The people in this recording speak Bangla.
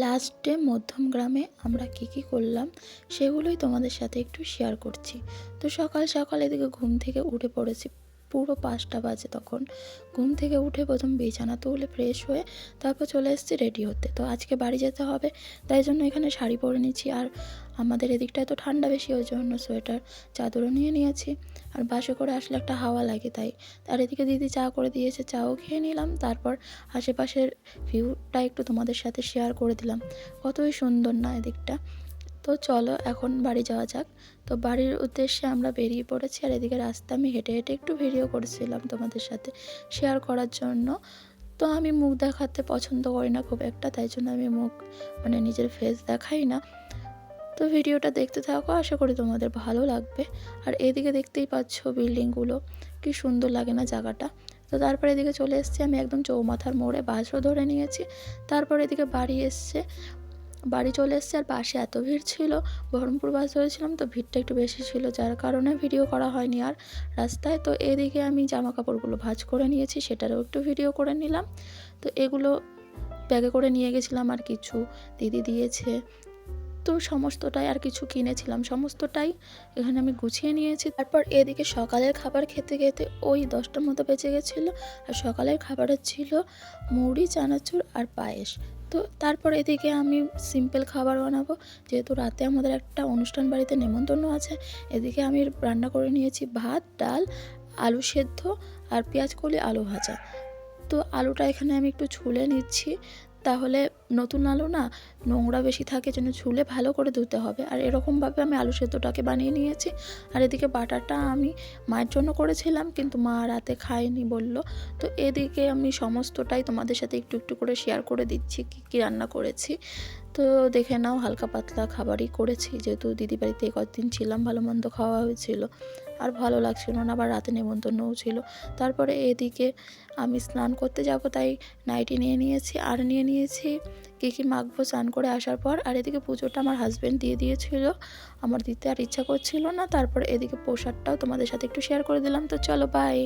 লাস্ট ডে মধ্যম গ্রামে আমরা কী করলাম সেগুলোই তোমাদের সাথে একটু শেয়ার করছি। তো সকাল সকাল এদিকে ঘুম থেকে উঠে পড়েছি, পুরো 5টা বাজে। তখন ঘুম থেকে উঠে প্রথম বিছানা তুলে ফ্রেশ হয়ে তারপর চলে এসেছি রেডি হতে। তো আজকে বাড়ি যেতে হবে, তাই জন্য এখানে শাড়ি পরে নিচ্ছি। আর আমাদের এদিকটায় তো ঠান্ডা বেশি, ওই জন্য সোয়েটার চাদরও নিয়ে নিয়েছি। আর বাসে করে আসলে একটা হাওয়া লাগে তাই। আর এদিকে দিদি চা করে দিয়েছে, চাও খেয়ে নিলাম। তারপর আশেপাশের ভিউটা একটু তোমাদের সাথে শেয়ার করে দিলাম। কতই সুন্দর না এদিকটা। তো চলো এখন বাড়ি যাওয়া যাক। তো বাড়ির উদ্দেশ্যে আমরা বেরিয়ে পড়েছি। আর এদিকে রাস্তা আমি হেঁটে হেঁটে একটু ভিডিও করেছিলাম তোমাদের সাথে শেয়ার করার জন্য। তো আমি মুখ দেখাতে পছন্দ করি না খুব একটা, তাই জন্য আমি মুখ নিজের ফেস দেখাই না। তো ভিডিওটা দেখতে থাকো, আশা করি তোমাদের ভালো লাগবে। আর এদিকে দেখতেই পাচ্ছ বিল্ডিংগুলো, কি সুন্দর লাগে না জায়গাটা। তো তারপর এদিকে চলে এসেছি আমি একদম চৌমাথার মোড়ে, বাসও ধরে নিয়েছি। তারপর এদিকে বাড়ি চলে এসেছে। আর বাসে এত ভিড় ছিল, বহরমপুর বাস ধরেছিলাম তো ভিড়টা একটু বেশি ছিল, যার কারণে ভিডিও করা হয়নি আর রাস্তায়। তো এদিকে আমি জামা কাপড়গুলো ভাঁজ করে নিয়েছি, সেটারও একটু ভিডিও করে নিলাম। তো এগুলো ব্যাগে করে নিয়ে গেছিলাম, আর কিছু দিদি দিয়েছে। তো সমস্তটাই, আর কিছু কিনেছিলাম, সমস্তটাই এখানে আমি গুছিয়ে নিয়েছি। তারপর এদিকে সকালের খাবার খেতে খেতে ওই 10টার মতো বেঁচে গেছিলো। আর সকালের খাবারের ছিল মুড়ি, চানাচুর আর পায়েস। তো তারপর এদিকে আমি সিম্পল খাবার বানাবো, যেহেতু রাতে আমাদের একটা অনুষ্ঠান বাড়িতে নেমন্তন্ন আছে। এদিকে আমি রান্না করে নিয়েছি ভাত, ডাল, আলু সেদ্ধ আর পেঁয়াজ কলি আলু ভাজা। তো আলুটা এখানে আমি একটু ছুলে নিচ্ছি, তাহলে নতুন আলু না নোংরা বেশি থাকে, জন্য ছুলে ভালো করে ধুতে হবে। আর এরকমভাবে আমি আলু সেদ্ধটাকে বানিয়ে নিয়েছি। আর এদিকে বাটারটা আমি মায়ের জন্য করেছিলাম, কিন্তু মা রাতে খায়নি বলল। তো এদিকে আমি সমস্তটাই তোমাদের সাথে একটু একটু করে শেয়ার করে দিচ্ছি কী কী রান্না করেছি। তো দেখে নাও, হালকা পাতলা খাবারই করেছি, যেহেতু দিদি বাড়িতে কয়েকদিন ছিলাম, ভালো মন্দ খাওয়া হয়েছিল। আর ভালো লাগছিল না, আবার রাতে নেমন্তন্নও ছিল। তারপরে এদিকে আমি স্নান করতে যাব, তাই নাইটি নিয়ে নিয়েছি। আর নিয়ে নিয়েছি কী মাখবো স্নান করে আসার পর। আর এদিকে পুজোটা আমার হাজব্যান্ড দিয়ে দিয়েছিল, আমার দিতে আর ইচ্ছা করছিল না। তারপর এদিকে প্রসাদটাও তোমাদের সাথে একটু শেয়ার করে দিলাম। তো চলো, বাই।